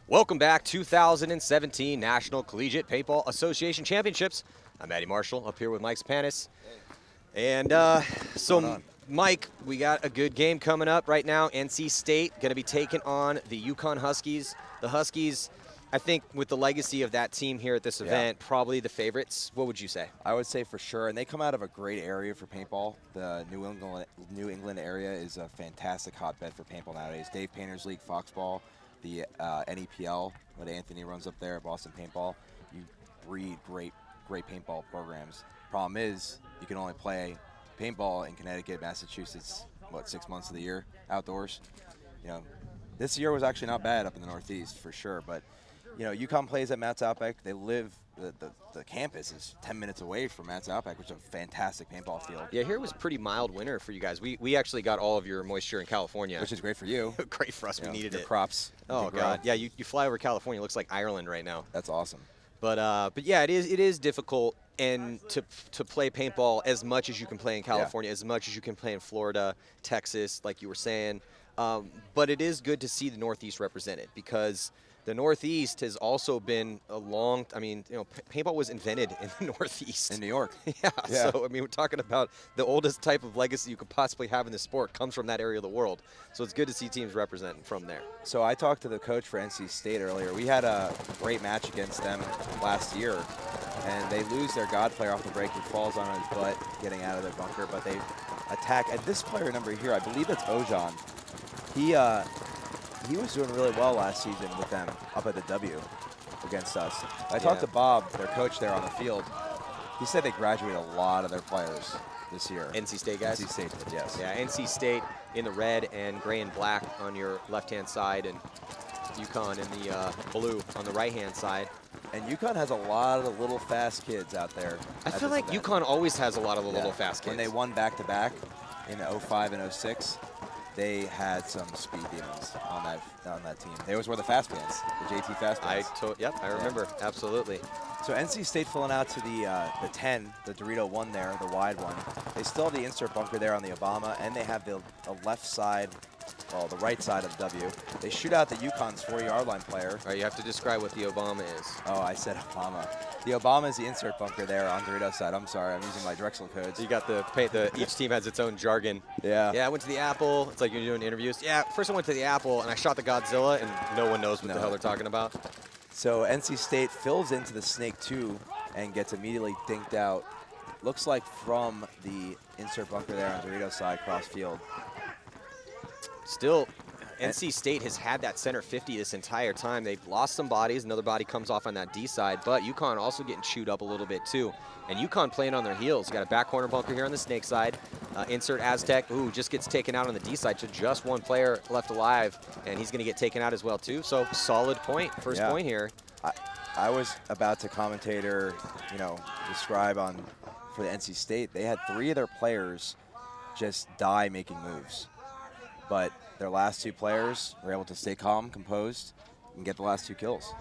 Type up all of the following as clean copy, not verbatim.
Welcome back, 2017 National Collegiate Paintball Association Championships. I'm Matty Marshall, up here with Mike Spanis. And so, Mike, we got a good game coming up right now. NC State going to be taking on the UConn Huskies. The Huskies, I think with the legacy of that team here at this event, probably the favorites. What would you say? I would say for sure, and they come out of a great area for paintball. The New England area is a fantastic hotbed for paintball nowadays. Dave Painter's League, Foxball, the NEPL, what Anthony runs up there at Boston Paintball. You breed great paintball programs. Problem is, you can only play paintball in Connecticut, Massachusetts, 6 months of the year outdoors. You know, this year was actually not bad up in the Northeast for sure, but you know, UConn plays at Matt's Outback. They live, the campus is 10 minutes away from Matt's Outback, which is a fantastic paintball field. Yeah, here was pretty mild winter for you guys. We actually got all of your moisture in California. Which is great for you. Great for us, we needed your it. Crops. Oh, God. Yeah, you fly over California, it looks like Ireland right now. That's awesome. But yeah, it is difficult and to play paintball as much as you can play in California, as much as you can play in Florida, Texas, like you were saying. But it is good to see the Northeast represented because the Northeast has also been a long, I mean, you know, paintball was invented in the Northeast. In New York. Yeah, so, I mean, we're talking about the oldest type of legacy you could possibly have in the sport comes from that area of the world. So it's good to see teams representing from there. So I talked to the coach for NC State earlier. We had a great match against them last year, and they lose their God player off the break. He falls on his butt getting out of their bunker, but they attack. And this player number here, I believe it's Ojan. He was doing really well last season with them up at the W against us. I talked to Bob, their coach there on the field. He said they graduated a lot of their players this year. NC State guys? NC State did, yes. Yeah, NC State in the red and gray and black on your left-hand side, and UConn in the blue on the right-hand side. And UConn has a lot of the little fast kids out there. I feel like UConn always has a lot of the little fast kids. When they won back-to-back in 05 and 06, they had some speed demons on that team. They always wore the fast pants, the JT fast pants. I remember, absolutely. So NC State filling out to the 10, the Dorito one there, the wide one. They still have the insert bunker there on the Obama, and they have the left side, well, the right side of the W. They shoot out the UConn's 4-yard line player. All right, you have to describe what the Obama is. Oh, I said Obama. The Obama is the insert bunker there on Dorito's side. I'm sorry, I'm using my Drexel codes. You got each team has its own jargon. Yeah. Yeah, I went to the Apple. It's like you're doing interviews. Yeah, first I went to the Apple, and I shot the Godzilla, and no one knows what the hell they're talking about. So NC State fills into the Snake 2 and gets immediately dinked out. Looks like from the insert bunker there on Dorito's side, cross field. Still, NC State has had that center 50 this entire time. They've lost some bodies. Another body comes off on that D side, but UConn also getting chewed up a little bit too. And UConn playing on their heels. You got a back corner bunker here on the Snake side. Insert Aztec, just gets taken out on the D side. So just one player left alive, and he's going to get taken out as well too. So solid point, first point here. I was about to commentator, describe for the NC State. They had 3 of their players just die making moves. But their last 2 players were able to stay calm, composed, and get the last 2 kills.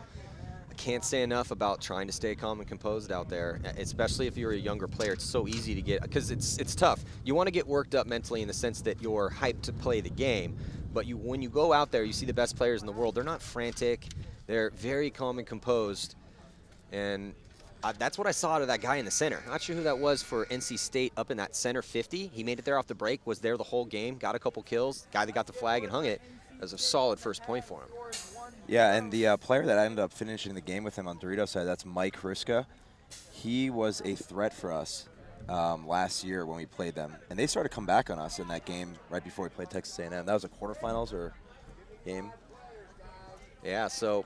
I can't say enough about trying to stay calm and composed out there, especially if you're a younger player. It's so easy to get, because it's tough. You want to get worked up mentally in the sense that you're hyped to play the game, but when you go out there, you see the best players in the world. They're not frantic. They're very calm and composed, and that's what I saw out of that guy in the center. Not sure who that was for NC State up in that center 50. He made it there off the break, was there the whole game, got a couple kills. Guy that got the flag and hung it. That was a solid first point for him. Yeah, and the player that ended up finishing the game with him on Dorito's side, that's Mike Hruska. He was a threat for us last year when we played them. And they started to come back on us in that game right before we played Texas A&M. That was a quarterfinals or game. Yeah, so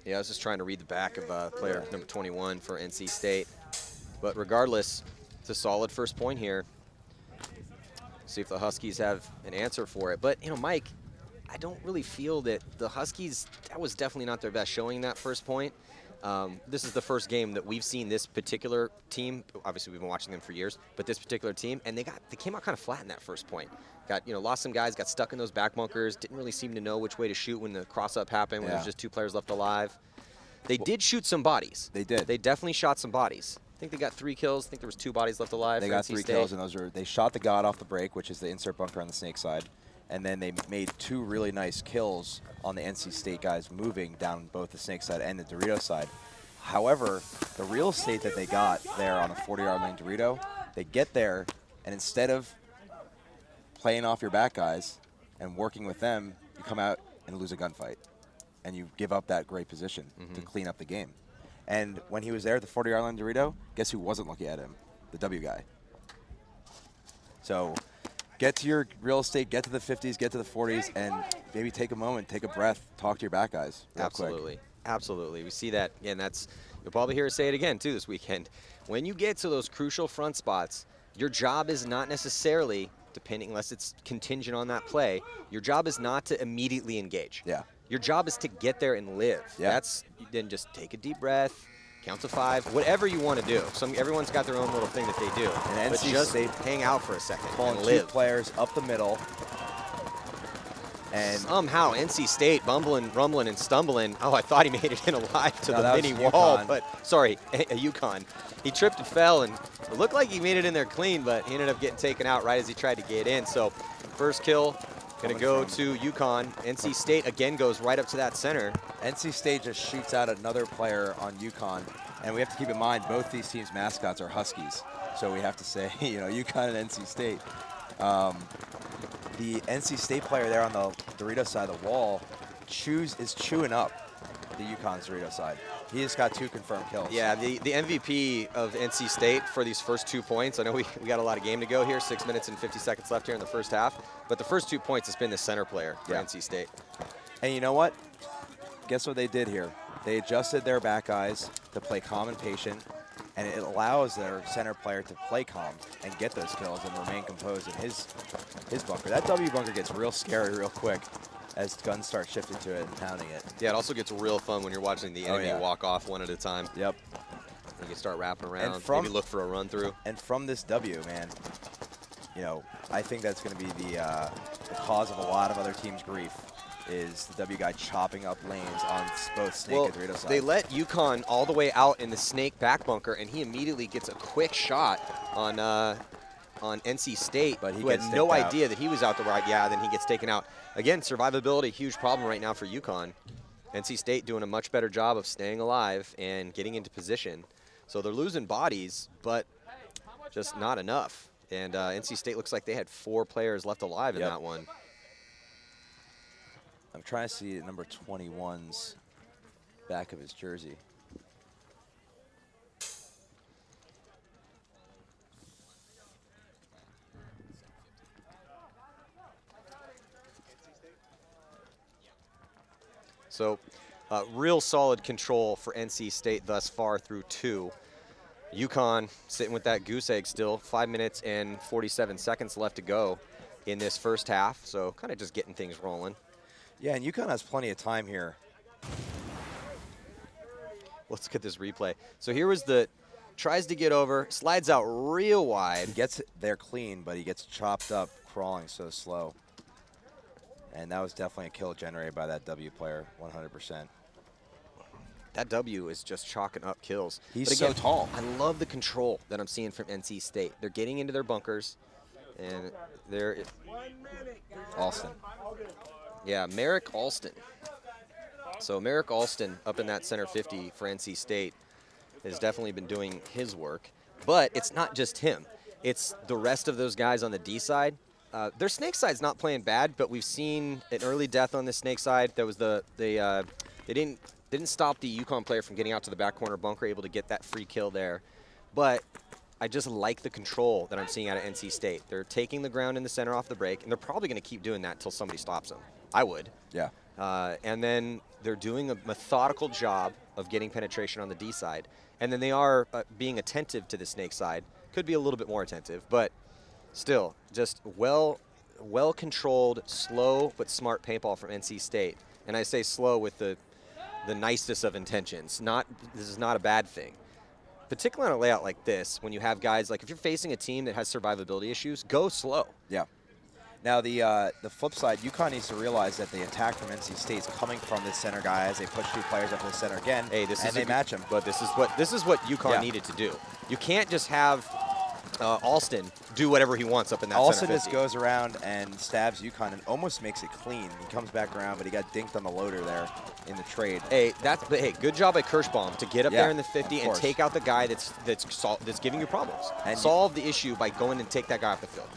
I was just trying to read the back of player number 21 for NC State. But regardless, it's a solid first point here. See if the Huskies have an answer for it. But, Mike, I don't really feel that the Huskies, that was definitely not their best showing that first point. This is the first game that we've seen this particular team. Obviously, we've been watching them for years, but this particular team, and they came out kind of flat in that first point. Lost some guys, got stuck in those back bunkers, didn't really seem to know which way to shoot when the cross-up happened, when there's just 2 players left alive. They did shoot some bodies. They did. They definitely shot some bodies. I think they got 3 kills. I think there was 2 bodies left alive. They got 3 kills, and they shot the God off the break, which is the insert bunker on the Snake side. and then they made 2 really nice kills on the NC State guys moving down both the Snake side and the Dorito side. However, the real estate that they got there on the 40-yard line Dorito, they get there, and instead of playing off your back guys and working with them, you come out and lose a gunfight. And you give up that great position to clean up the game. And when he was there at the 40-yard line Dorito, guess who wasn't looking at him? The W guy. So get to your real estate, get to the 50s, get to the 40s, and maybe take a moment, take a breath, talk to your back guys real Absolutely. quick. Absolutely. We see that, and you'll probably hear us say it again, too, this weekend. When you get to those crucial front spots, your job is not necessarily, unless it's contingent on that play, your job is not to immediately engage. Yeah. Your job is to get there and live. Yeah. Then just take a deep breath, count to 5, whatever you want to do. Everyone's got their own little thing that they do. And but NC just State hang out for a second calling and 2 live. players up the middle. And somehow NC State rumbling and stumbling. Oh, I thought he made it in alive to the mini wall, UConn. but sorry, a UConn. He tripped and fell, and it looked like he made it in there clean, but he ended up getting taken out right as he tried to get in. So first kill going to go to UConn. NC State again goes right up to that center. NC State just shoots out another player on UConn. And we have to keep in mind both these teams' mascots are Huskies. So we have to say, UConn and NC State. The NC State player there on the Dorito side of the wall is chewing up the UConn's Dorito side. He just got 2 confirmed kills. Yeah, the MVP of NC State for these first 2 points. I know we got a lot of game to go here, 6 minutes and 50 seconds left here in the first half. But the first 2 points has been the center player for NC State. And you know what? Guess what they did here? They adjusted their back guys to play calm and patient, and it allows their center player to play calm and get those kills and remain composed in his bunker. That W bunker gets real scary real quick as guns start shifting to it and pounding it. Yeah, it also gets real fun when you're watching the enemy walk off one at a time. Yep. You can start wrapping around, And maybe look for a run through. And from this W, man, I think that's going to be the cause of a lot of other teams' grief. Is the W guy chopping up lanes on both Snake and Dorito sides. They let UConn all the way out in the Snake back bunker, and he immediately gets a quick shot on NC State, but he who had no idea that he was out the right. Yeah, then he gets taken out. Again, survivability, huge problem right now for UConn. NC State doing a much better job of staying alive and getting into position. So they're losing bodies, but just not enough. And NC State looks like they had 4 players left alive in that one. I'm trying to see number 21's back of his jersey. So real solid control for NC State thus far through 2. UConn sitting with that goose egg still. 5 minutes and 47 seconds left to go in this first half. So kind of just getting things rolling. Yeah, and UConn has plenty of time here. Let's get this replay. So here was tries to get over, slides out real wide. He gets it there clean, but he gets chopped up crawling so slow. And that was definitely a kill generated by that W player, 100%. That W is just chalking up kills. He's but again, so tall. I love the control that I'm seeing from NC State. They're getting into their bunkers, and they're Alston. Yeah, Merrick Alston. So Merrick Alston up in that center 50 for NC State has definitely been doing his work. But it's not just him. It's the rest of those guys on the D side. Their Snake side's not playing bad, but we've seen an early death on the Snake side. There was they didn't stop the UConn player from getting out to the back corner bunker, able to get that free kill there. But I just like the control that I'm seeing out of NC State. They're taking the ground in the center off the break, and they're probably going to keep doing that until somebody stops them. I would. Yeah. And then they're doing a methodical job of getting penetration on the D side. And then they are being attentive to the Snake side. Could be a little bit more attentive, but still, just well-controlled, slow but smart paintball from NC State. And I say slow with the nicest of intentions. This is not a bad thing. Particularly on a layout like this, when you have guys, like if you're facing a team that has survivability issues, go slow. Yeah. Now the flip side, UConn needs to realize that the attack from NC State is coming from the center guy as they push 2 players up to the center again. Hey, this and is they match him. But this is what UConn needed to do. You can't just have Alston do whatever he wants up in that Alston center just 50. goes around and stabs UConn and almost makes it clean. He comes back around, but he got dinked on the loader there in the trade. Hey, good job by Kirschbaum to get up there in the 50 and course. take out the guy that's giving you problems. And solve the issue by going and take that guy off the field.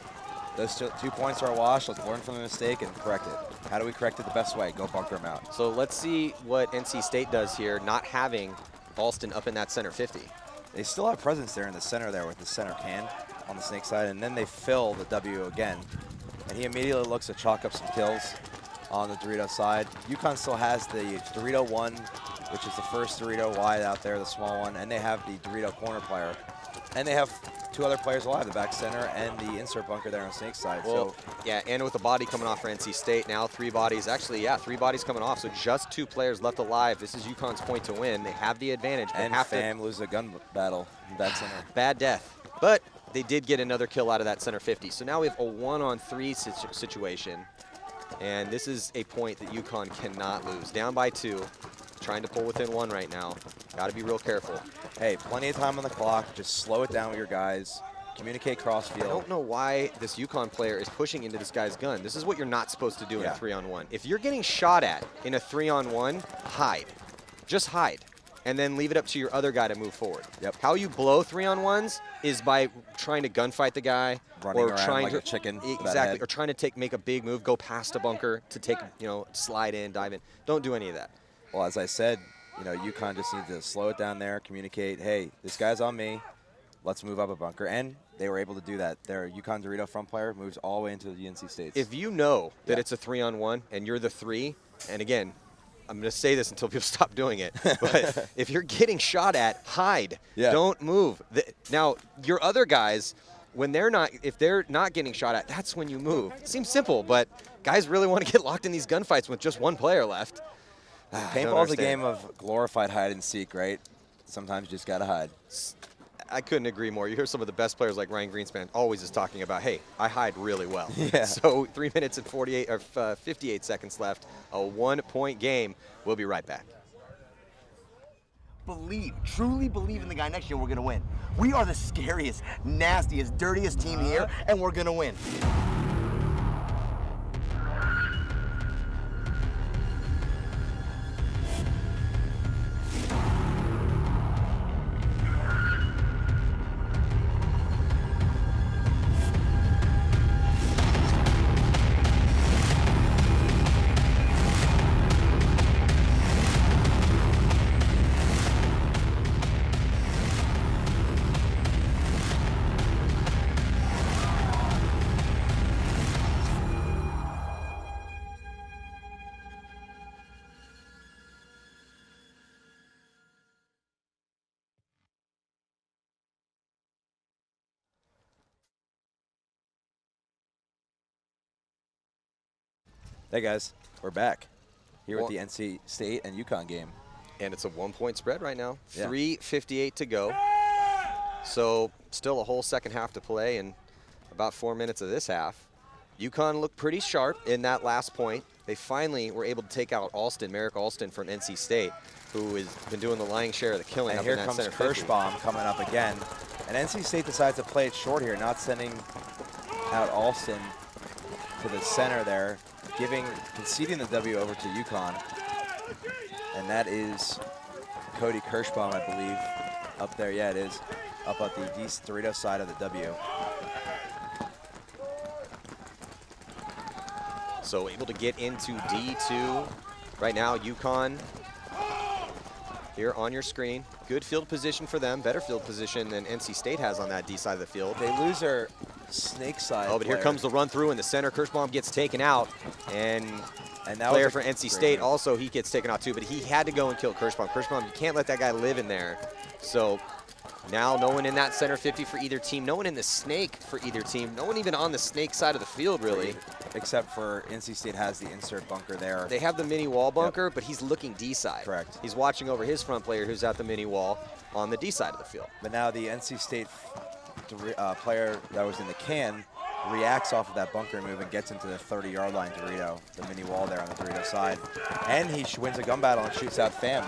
Those 2 points are a wash. Let's learn from the mistake and correct it. How do we correct it the best way? Go bunker him out. So let's see what NC State does here, not having Alston up in that center 50. They still have presence there in the center there with the center can on the snake side, and then they fill the W again. And he immediately looks to chalk up some kills on the Dorito side. UConn still has the Dorito 1, which is the first Dorito wide out there, the small one, and they have the Dorito corner player. And they have 2 other players alive, the back center and the insert bunker there on snake side. Well, so yeah, and with the body coming off for NC State, now 3 bodies. Actually, yeah, 3 bodies coming off, so just 2 players left alive. This is UConn's point to win. They have the advantage. and FAM loses a gun battle in that center. Bad death. But they did get another kill out of that center 50. So now we have a 1-on-3 situation. And this is a point that UConn cannot lose. Down by 2, trying to pull within 1 right now. Got to be real careful. Hey, plenty of time on the clock. Just slow it down with your guys. Communicate cross-field. I don't know why this UConn player is pushing into this guy's gun. This is what you're not supposed to do in a Yeah. 3-on-1. If you're getting shot at in a 3-on-1, hide. Just hide. And then leave it up to your other guy to move forward. Yep. How you blow 3-on-1s is by trying to gunfight the guy, Running or around trying like to a chicken. exactly, or trying to make a big move, go past a bunker to take, slide in, dive in. Don't do any of that. Well, as I said, UConn just needs to slow it down there, communicate, hey, this guy's on me. Let's move up a bunker. And they were able to do that. Their UConn Dorito front player moves all the way into the NC States. If you know that it's a 3-on-1 and you're the 3, and again, I'm going to say this until people stop doing it, but if you're getting shot at, hide. Yeah. Don't move. Now, your other guys, if they're not getting shot at, that's when you move. It seems simple, but guys really want to get locked in these gunfights with just 1 player left. Paintball's a game of glorified hide and seek, right? Sometimes you just got to hide. I couldn't agree more. You hear some of the best players like Ryan Greenspan always is talking about, hey, I hide really well. Yeah. So 3 minutes and 58 seconds left, a 1-point game. We'll be right back. Truly believe in the guy next year, we're going to win. We are the scariest, nastiest, dirtiest team here, and we're going to win. Hey guys, we're back here with the NC State and UConn game. And it's a 1-point spread right now. Yeah. 3:58 to go. So still a whole second half to play and about 4 minutes of this half. UConn looked pretty sharp in that last point. They finally were able to take out Merrick Alston from NC State, who has been doing the lion's share of the killing And up here in that comes center 50. Kirschbaum coming up again. And NC State decides to play it short here, not sending out Alston to the center there, conceding the W over to UConn. And that is Cody Kirschbaum, I believe, up there. Yeah, it is. Up at the Dorito side of the W. So able to get into D2. Right now, UConn here on your screen. Good field position for them. Better field position than NC State has on that D side of the field. They lose their snake side Oh, but here comes the run through in the center. Kirschbaum gets taken out. And that player was for NC State also, he gets taken out too, but he had to go and kill Kirschbaum. Kirschbaum, you can't let that guy live in there. So now no one in that center 50 for either team. No one in the snake for either team. No one even on the snake side of the field, really. Except for NC State has the insert bunker there. They have the mini wall bunker, but he's looking D side. Correct. He's watching over his front player who's at the mini wall on the D side of the field. But now the NC State player that was in the can reacts off of that bunker move and gets into the 30-yard line Dorito, the mini wall there on the Dorito side. And he wins a gun battle and shoots out FAM,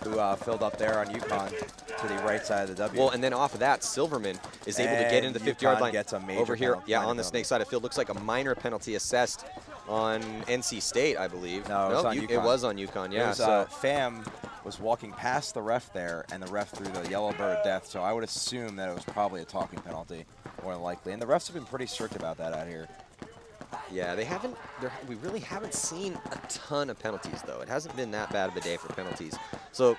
who filled up there on UConn to the right side of the W. Well, and then off of that, Silverman, is able to get into the 50-yard UConn line. gets a major over here, penalty, yeah, minor on the penalty. snake side of the field. Looks like a minor penalty assessed on NC State, I believe. No, it was on It UConn. was on UConn, yeah. It was, so Pham was walking past the ref there, and the ref threw the yellow bird of death, so I would assume that it was probably a talking penalty, more than likely. And the refs have been pretty strict about that out here. yeah, we really haven't seen a ton of penalties, though. It hasn't been that bad of a day for penalties. So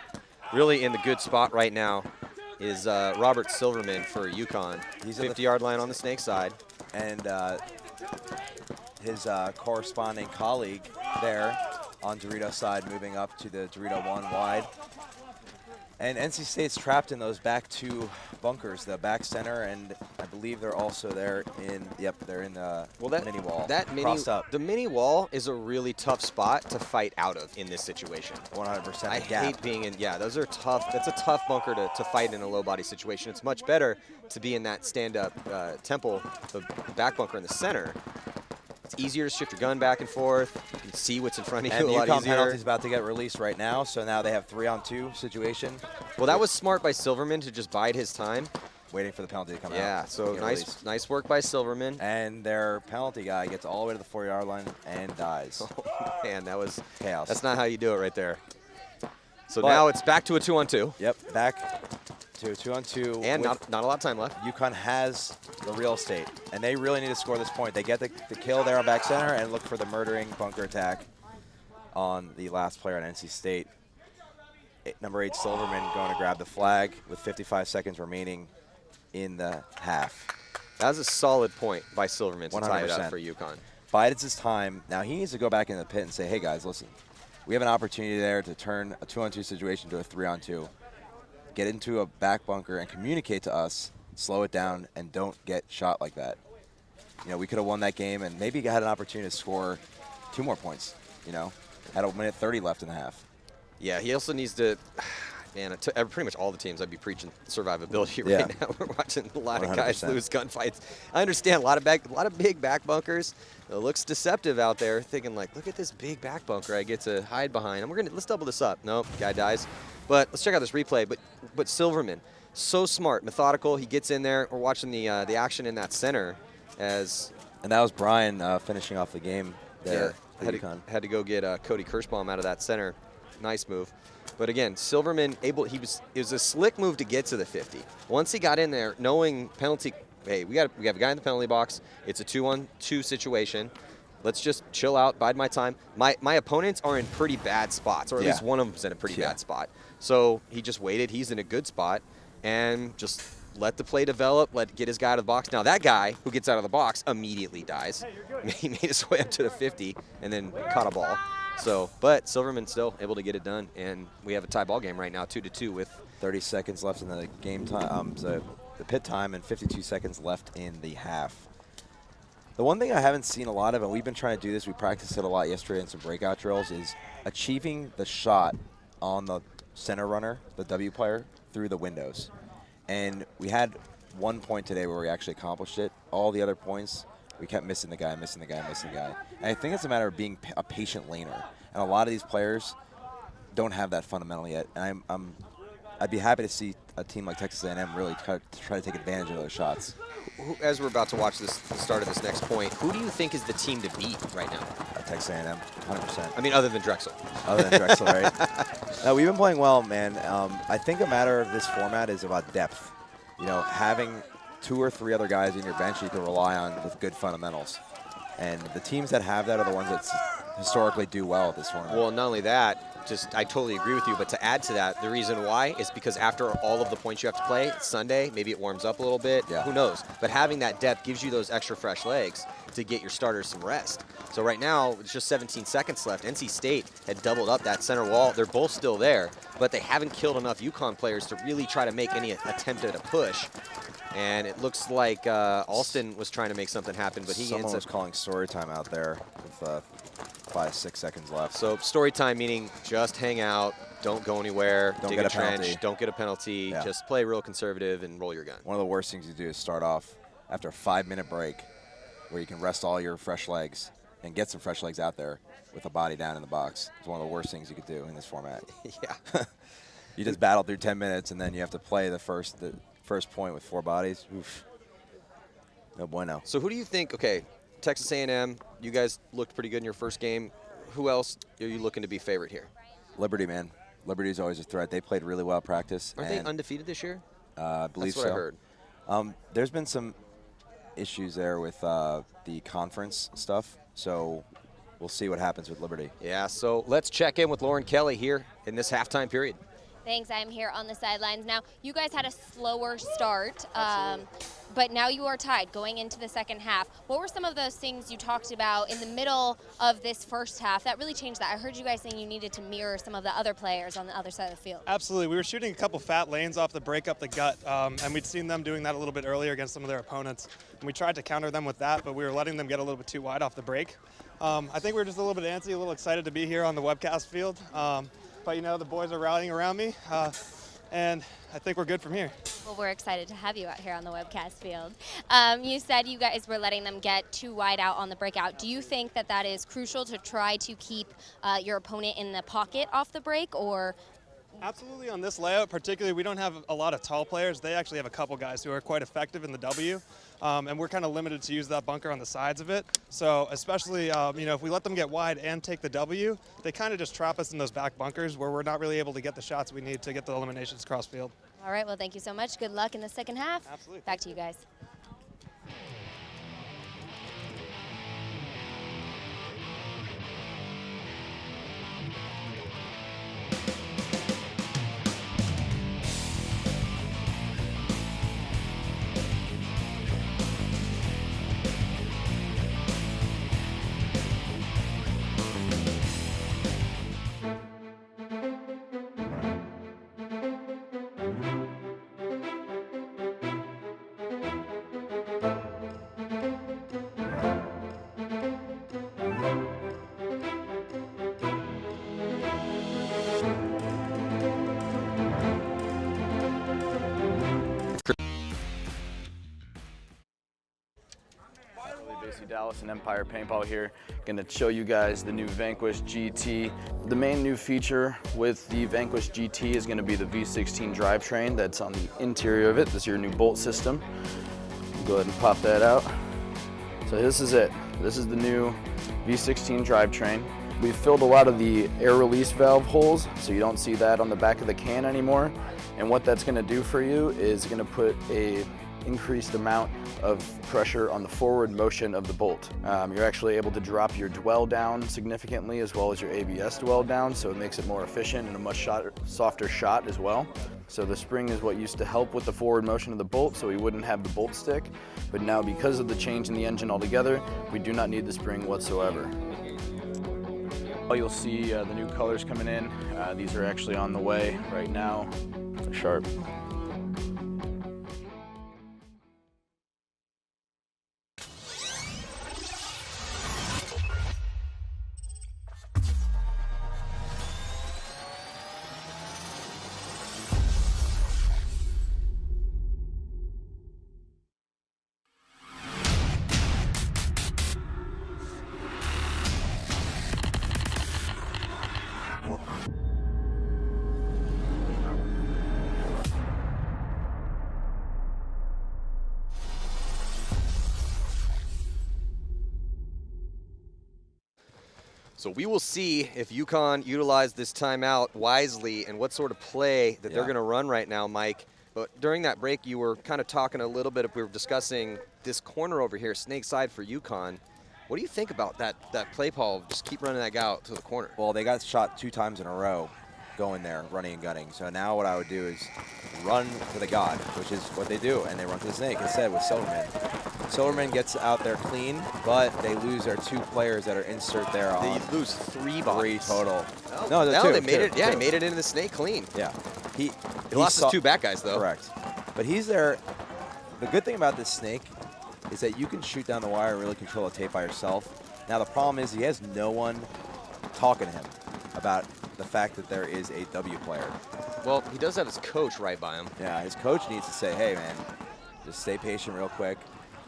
really in the good spot right now is Robert Silverman for UConn. He's at the 50-yard line on the snake side. And his corresponding colleague there on Dorito side moving up to the Dorito 1 wide. And NC State's trapped in those back two bunkers, the back center, and I believe they're also there in, yep, they're in the mini wall. Crossed up. The mini wall is a really tough spot to fight out of in this situation. 100% I gap. hate being in, yeah, those are tough. That's a tough bunker to fight in a low body situation. It's much better to be in that stand-up temple, the back bunker in the center. It's easier to shift your gun back and forth. You can see what's in front of you And a the lot UConn easier. penalty is about to get released right now, so now they have 3-on-2 situation. Well, that was smart by Silverman to just bide his time. Waiting for the penalty to come out. Yeah, so Get nice, released. nice work by Silverman. And their penalty guy gets all the way to the 4-yard line and dies. Oh, man, that was Chaos. That's not how you do it right there. So But- now it's back to a 2-on-2. Yep, back to a 2-on-2. And with- not a lot of time left. UConn has the real estate, and they really need to score this point. They get the kill there on back center and look for the murdering bunker attack on the last player on NC State. Number 8, Silverman, going to grab the flag with 55 seconds remaining in the half. That was a solid point by Silverman to tie it 100%. up for UConn. Bides his time. Now he needs to go back in the pit and say, hey guys, listen, we have an opportunity there to turn a 2-on-2 situation to a 3-on-2. Get into a back bunker and communicate to us, slow it down, and don't get shot like that. You know, we could have won that game and maybe had an opportunity to score 2 more points, you know. Had a minute 30 left in the half. Yeah, he also needs to, man, pretty much all the teams I'd be preaching survivability Yeah. right now. We're watching a lot of guys 100%. lose gunfights. I understand a lot of big back bunkers. It looks deceptive out there, thinking like, look at this big back bunker I get to hide behind. And let's double this up. Nope, guy dies. But let's check out this replay. But Silverman, so smart, methodical. He gets in there. We're watching the action in that center as And that was Brian finishing off the game there. for had UConn. had to go get Cody Kirschbaum out of that center. Nice move. But again, Silverman it was a slick move to get to the 50. Once he got in there, knowing penalty, hey, we have a guy in the penalty box. It's a 2-on-2 situation. Let's just chill out, bide my time. My opponents are in pretty bad spots, or at least one of them's in a pretty bad spot. So he just waited. He's in a good spot, and just let the play develop, get his guy out of the box. Now that guy who gets out of the box immediately dies. He made his way up to the 50 and then caught a ball. So, but Silverman's still able to get it done, and we have a tie ball game right now, 2-2 with 30 seconds left in the game time, the pit time, and 52 seconds left in the half. The one thing I haven't seen a lot of, and we've been trying to do this, we practiced it a lot yesterday in some breakout drills, is achieving the shot on the center runner, the W player, through the windows. And we had one point today where we actually accomplished it. All the other points, we kept missing the guy, missing the guy, missing the guy. And I think it's a matter of being a patient laner. And a lot of these players don't have that fundamental yet. And I'd be happy to see a team like Texas A&M really try to take advantage of those shots. As we're about to watch the start of this next point, who do you think is the team to beat right now? Texas A&M, 100%. I mean, other than Drexel. Other than Drexel, right? No, we've been playing well, man. I think a matter of this format is about depth. You know, having 2 or 3 other guys in your bench you can rely on with good fundamentals. And the teams that have that are the ones that historically do well at this format. Well, not only that, I totally agree with you, but to add to that, the reason why is because after all of the points you have to play, it's Sunday, maybe it warms up a little bit, who knows. But having that depth gives you those extra fresh legs to get your starters some rest. So right now, it's just 17 seconds left. NC State had doubled up that center wall. They're both still there, but they haven't killed enough UConn players to really try to make any attempt at a push. And it looks like Alston was trying to make something happen, but Someone was calling story time out there with 5-6 seconds left. So story time meaning just hang out, don't go anywhere, Don't dig get a a penalty. trench, don't get a penalty, just play real conservative and roll your gun. One of the worst things you do is start off after a 5-minute break where you can rest all your fresh legs and get some fresh legs out there with a body down in the box. It's one of the worst things you could do in this format. Yeah. You just battle through 10 minutes and then you have to play the first first point with 4 bodies. Oof. No bueno. So who do you think, okay, Texas A&M, you guys looked pretty good in your first game. Who else are you looking to be favorite here? Liberty, man. Liberty's always a threat. They played really well at practice. Aren't they undefeated this year? I believe That's what so. I heard. There's been some issues there with the conference stuff, so we'll see what happens with Liberty. Yeah, so let's check in with Lauren Kelly here in this halftime period. Thanks. I'm here on the sidelines. Now, you guys had a slower start, but now you are tied going into the second half. What were some of those things you talked about in the middle of this first half that really changed that? I heard you guys saying you needed to mirror some of the other players on the other side of the field. Absolutely. We were shooting a couple fat lanes off the break up the gut, and we'd seen them doing that a little bit earlier against some of their opponents. And we tried to counter them with that, but we were letting them get a little bit too wide off the break. I think we were just a little bit antsy, a little excited to be here on the webcast field. But, you know, the boys are rallying around me, and I think we're good from here. Well, we're excited to have you out here on the webcast field. You said you guys were letting them get too wide out on the breakout. Do you think that that is crucial to try to keep your opponent in the pocket off the break, or? Absolutely. On this layout, particularly, we don't have a lot of tall players. They actually have a couple guys who are quite effective in the W, and we're kind of limited to use that bunker on the sides of it. So especially, you know, if we let them get wide and take the W, they kind of just trap us in those back bunkers where we're not really able to get the shots we need to get the eliminations cross field. All right. Well, thank you so much. Good luck in the second half. Absolutely. Back to you guys. Dallas and Empire Paintball here. Going to show you guys the new Vanquish GT. The main new feature with the Vanquish GT is going to be the V16 drivetrain that's on the interior of it. This is your new bolt system. Go ahead and pop that out. So this is it. This is the new V16 drivetrain. We've filled a lot of the air release valve holes, so you don't see that on the back of the can anymore. And what that's going to do for you is going to put a increased amount of pressure on the forward motion of the bolt. You're actually able to drop your dwell down significantly as well as your ABS dwell down, so it makes it more efficient and a much softer shot as well. So the spring is what used to help with the forward motion of the bolt, so we wouldn't have the bolt stick. But now, because of the change in the engine altogether, we do not need the spring whatsoever. You'll see the new colors coming in. These are actually on the way right now. They're sharp. So we will see if UConn utilized this timeout wisely and what sort of play that they're going to run right now, Mike. But during that break, you were kind of talking a little bit, we were discussing this corner over here, snake side for UConn. What do you think about that play, Paul? Just keep running that guy out to the corner. Well, they got shot 2 times in a row going there, running and gunning. So now what I would do is run to the God, which is what they do, and they run to the snake instead with Silverman. Silverman gets out there clean, but they lose their 2 players that are insert there on. They lose 3 bodies. 3 total. No, two, they made it. Yeah, two. he made it into the snake clean. Yeah. He lost his 2 back guys, though. Correct. But he's there. The good thing about this snake is that you can shoot down the wire and really control the tape by yourself. Now, the problem is he has no one talking to him about the fact that there is a W player. Well, he does have his coach right by him. Yeah, his coach needs to say, hey, man, just stay patient real quick.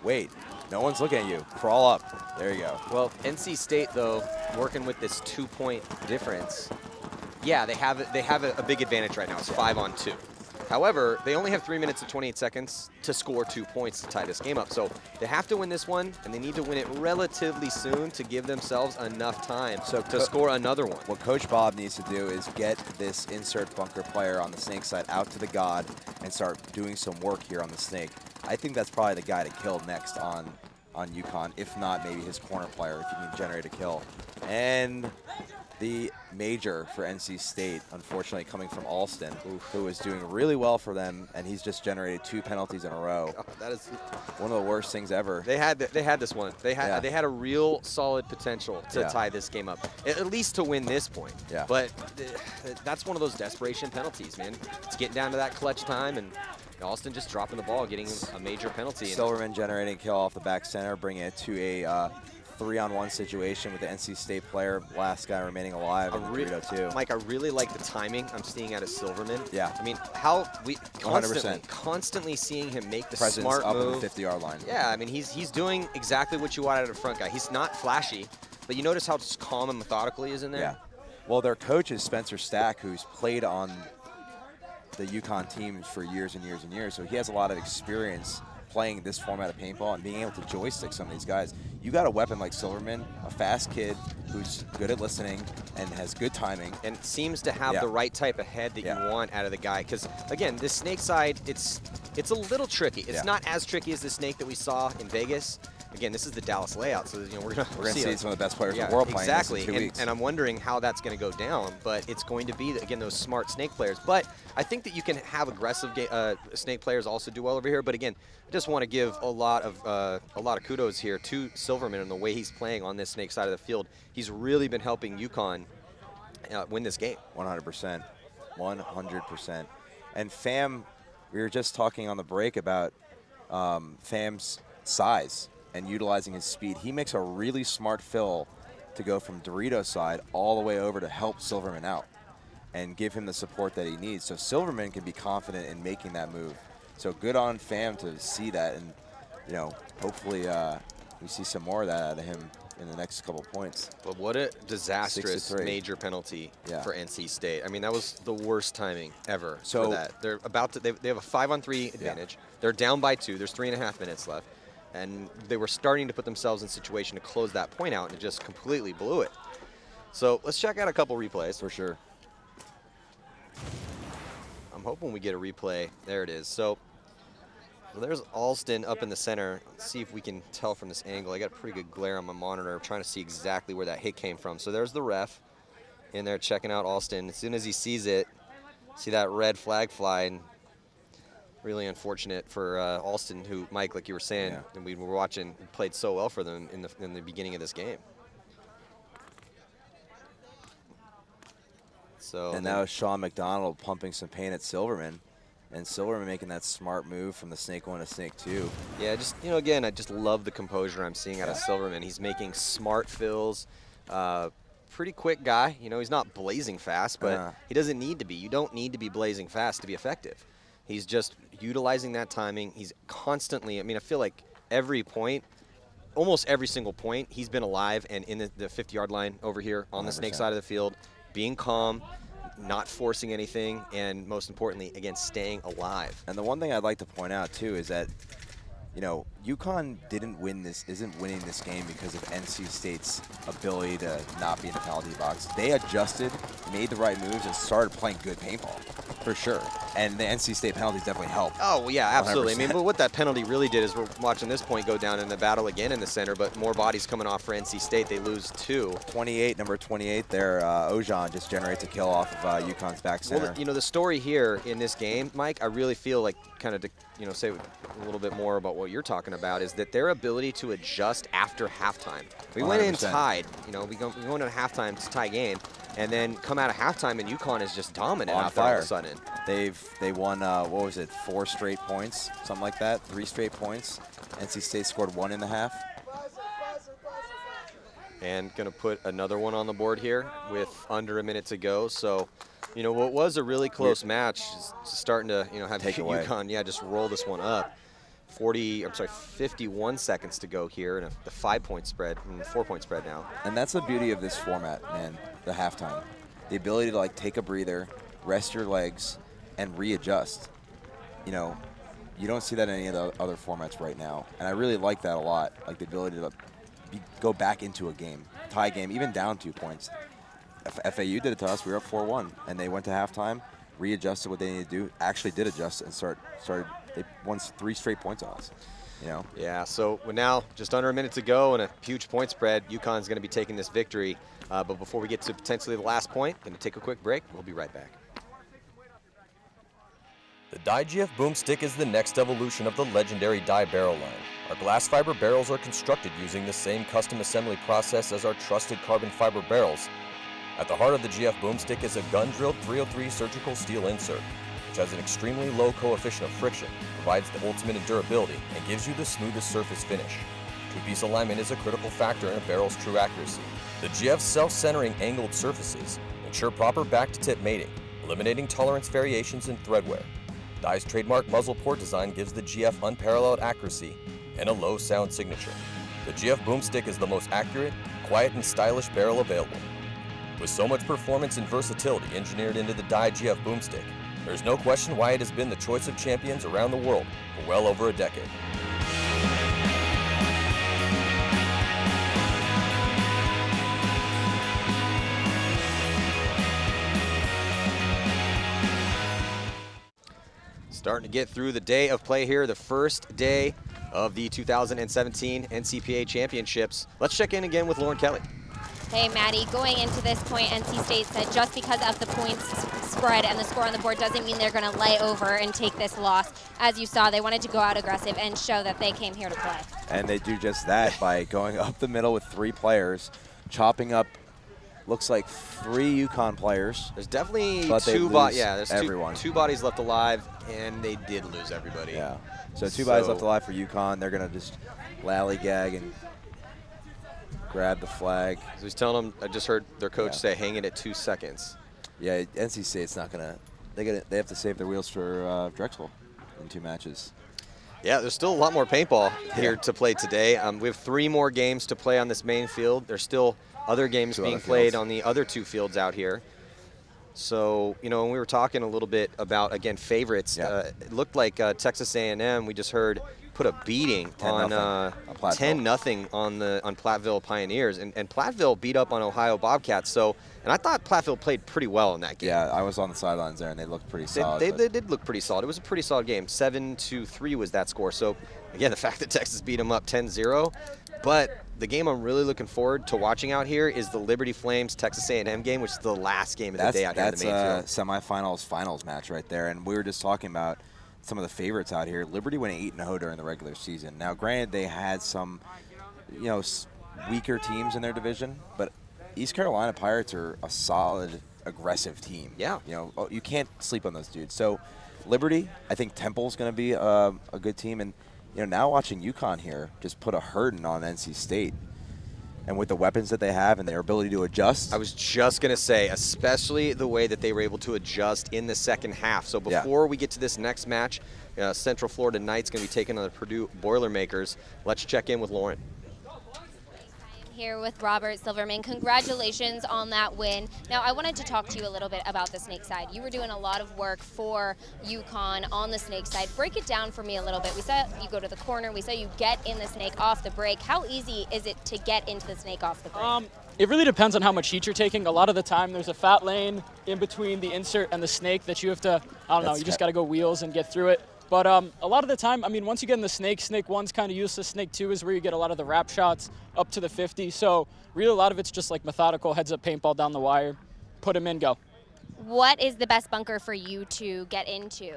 Wait, no one's looking at you. Crawl up. There you go. Well, NC State, though, working with this 2-point difference, yeah, they have a big advantage right now. It's 5-on-2. However, they only have 3 minutes and 28 seconds to score 2 points to tie this game up. So they have to win this one, and they need to win it relatively soon to give themselves enough time to score another one. What Coach Bob needs to do is get this insert bunker player on the snake side out to the god and start doing some work here on the snake. I think that's probably the guy to kill next on UConn, if not maybe his corner player, if he can generate a kill. And the major for NC State, unfortunately, coming from Alston, who is doing really well for them, and he's just generated 2 penalties in a row. God, that is one of the worst things ever. They had this one. They had a real solid potential to tie this game up, at least to win this point. Yeah. But that's one of those desperation penalties, man. It's getting down to that clutch time, and Alston just dropping the ball, getting a major penalty. Silverman generating a kill off the back center, bringing it to a 3-on-1 situation with the NC State player, last guy remaining alive in the 3-2. Mike, I really like the timing I'm seeing out of Silverman. Yeah. I mean, how we 100%. constantly seeing him make the Presence smart up move. at the 50-yard line. Yeah, I mean, he's doing exactly what you want out of a front guy. He's not flashy, but you notice how just calm and methodical he is in there? Yeah. Well, their coach is Spencer Stack, who's played on the UConn teams for years and years and years, so he has a lot of experience playing this format of paintball and being able to joystick some of these guys. You got a weapon like Silverman, a fast kid who's good at listening and has good timing. And seems to have the right type of head that you want out of the guy. Because, again, this snake side, it's a little tricky. It's not as tricky as the snake that we saw in Vegas. Again, this is the Dallas layout, so we're gonna see some of the best players in the world playing this in 2 weeks. And I'm wondering how that's going to go down. But it's going to be, again, those smart snake players. But I think that you can have aggressive snake players also do well over here. But again, I just want to give a lot of kudos here to Silverman and the way he's playing on this snake side of the field. He's really been helping UConn win this game. 100%, 100%. And Pham, we were just talking on the break about Pham's size and utilizing his speed. He makes a really smart fill to go from Dorito's side all the way over to help Silverman out and give him the support that he needs. So Silverman can be confident in making that move. So good on Pham to see that, and hopefully we see some more of that out of him in the next couple points. But what a disastrous major penalty for NC State. I mean, that was the worst timing ever for that. They're about to, they have a 5-on-3 advantage. They're down by 2. There's 3.5 minutes left. And they were starting to put themselves in a situation to close that point out, and it just completely blew it. So let's check out a couple replays. For sure. I'm hoping we get a replay. There it is. So there's Alston up in the center. Let's see if we can tell from this angle. I got a pretty good glare on my monitor. I'm trying to see exactly where that hit came from. So there's the ref in there checking out Alston. As soon as he sees it, see that red flag fly, and really unfortunate for Alston, who, Mike, like you were saying, and we were watching, played so well for them in the beginning of this game. So and now Sean McDonald pumping some paint at Silverman, and Silverman making that smart move from the snake 1 to snake 2. Yeah, just again, I just love the composure I'm seeing out of Silverman. He's making smart fills. Pretty quick guy. He's not blazing fast, but he doesn't need to be. You don't need to be blazing fast to be effective. He's just utilizing that timing. He's constantly, I feel like every point, almost every single point, he's been alive and in the 50-yard line over here on 100%. The snake side of the field, being calm, not forcing anything, and most importantly, again, staying alive. And the one thing I'd like to point out, too, is that, UConn isn't winning this game because of NC State's ability to not be in the penalty box. They adjusted, made the right moves, and started playing good paintball. For sure. And the NC State penalties definitely helped. Oh, well, yeah, absolutely. 100%. But what that penalty really did is we're watching this point go down in the battle again in the center, but more bodies coming off for NC State. They lose 2. Number 28 there, Ojan just generates a kill off of UConn's back center. Well, the story here in this game, Mike, I really feel like kind of to, say a little bit more about what you're talking about is that their ability to adjust after halftime. We 100%. Went in tied. We go into halftime to tie game. And then come out of halftime, and UConn is just dominant on out fire. There all of a sudden. They won, 4 straight points, something like that, 3 straight points. NC State scored 1 in the half. And going to put another one on the board here with under a minute to go. So, what was a really close match is starting to, have UConn, just roll this one up. 51 seconds to go here in a 5-point spread, and 4-point spread now. And that's the beauty of this format, man, the halftime. The ability to take a breather, rest your legs, and readjust. you know, you don't see that in any of the other formats right now. And I really like that a lot, like the ability to go back into a game, tie game, even down 2 points. FAU did it to us. We were up 4-1, and they went to halftime, readjusted what they needed to do, actually did adjust, and started. They won 3 straight points on us. You know? Yeah, so we're now just under a minute to go and a huge point spread. UConn's going to be taking this victory. But before we get to potentially the last point, going to take a quick break. We'll be right back. The Dye GF Boomstick is the next evolution of the legendary Dye barrel line. Our glass fiber barrels are constructed using the same custom assembly process as our trusted carbon fiber barrels. At the heart of the GF Boomstick is a gun-drilled 303 surgical steel insert, which has an extremely low coefficient of friction, provides the ultimate in durability, and gives you the smoothest surface finish. Two-piece alignment is a critical factor in a barrel's true accuracy. The GF's self-centering angled surfaces ensure proper back-to-tip mating, eliminating tolerance variations in thread wear. Dye's trademark muzzle port design gives the GF unparalleled accuracy and a low sound signature. The GF Boomstick is the most accurate, quiet, and stylish barrel available. With so much performance and versatility engineered into the Dye GF Boomstick, there's no question why it has been the choice of champions around the world for well over a decade. Starting to get through the day of play here, the first day of the 2017 NCPA Championships. Let's check in again with Lauren Kelly. Hey, Maddie, going into this point, NC State said just because of the points spread and the score on the board doesn't mean they're going to lay over and take this loss. As you saw, they wanted to go out aggressive and show that they came here to play. And they do just that by going up the middle with 3 players, chopping up, looks like 3 UConn players. There's definitely two bodies left alive, and they did lose everybody. Yeah, so 2 bodies left alive for UConn. They're going to just lollygag and grab the flag. So he's telling them, I just heard their coach say, hang it at 2 seconds. Yeah, NC State's not going to, they have to save their wheels for Drexel in 2 matches. Yeah, there's still a lot more paintball here to play today. We have 3 more games to play on this main field. There's still other games being played on the other 2 fields out here. So, you know, when we were talking a little bit about, again, favorites, it looked like Texas A&M, we just heard, put a beating on 10-0 on Platteville Pioneers, and Platteville beat up on Ohio Bobcats. So, and I thought Platteville played pretty well in that game. Yeah, I was on the sidelines there, and they looked pretty solid. They did look pretty solid. It was a pretty solid game. 7-3 was that score. So, again, the fact that Texas beat them up 10-0, but the game I'm really looking forward to watching out here is the Liberty Flames Texas A&M game, which is the last game of the day out here in the main field. That's a semifinals, finals match right there, and we were just talking about some of the favorites out here. Liberty went 8-0 during the regular season. Now, granted, they had some, you know, weaker teams in their division, but East Carolina Pirates are a solid, aggressive team. Yeah. You know, you can't sleep on those dudes. So, Liberty, I think Temple's going to be a good team, and you know, now watching UConn here just put a hurting on NC State. And with the weapons that they have and their ability to adjust. I was just going to say, especially the way that they were able to adjust in the second half. So before we get to this next match, Central Florida Knight's going to be taking on the Purdue Boilermakers. Let's check in with Lauren. Here with Robert Silverman. Congratulations on that win. Now, I wanted to talk to you a little bit about the snake side. You were doing a lot of work for UConn on the snake side. Break it down for me a little bit. We saw you go to the corner. We saw you get in the snake off the break. How easy is it to get into the snake off the break? It really depends on how much heat you're taking. A lot of the time, there's a fat lane in between the insert and the snake that you have to, I don't know, you just got to go wheels and get through it. But a lot of the time, I mean, once you get in the snake, snake 1's kind of useless. Snake 2 is where you get a lot of the wrap shots up to the 50. So really a lot of it's just like methodical heads-up paintball down the wire. Put them in, go. What is the best bunker for you to get into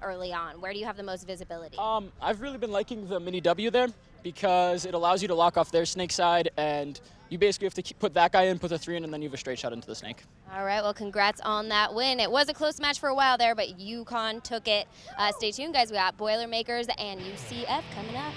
early on? Where do you have the most visibility? I've really been liking the Mini W there because it allows you to lock off their snake side, and you basically have to put that guy in, put the 3 in, and then you have a straight shot into the snake. All right, well, congrats on that win. It was a close match for a while there, but UConn took it. Stay tuned, guys. We got Boilermakers and UCF coming up.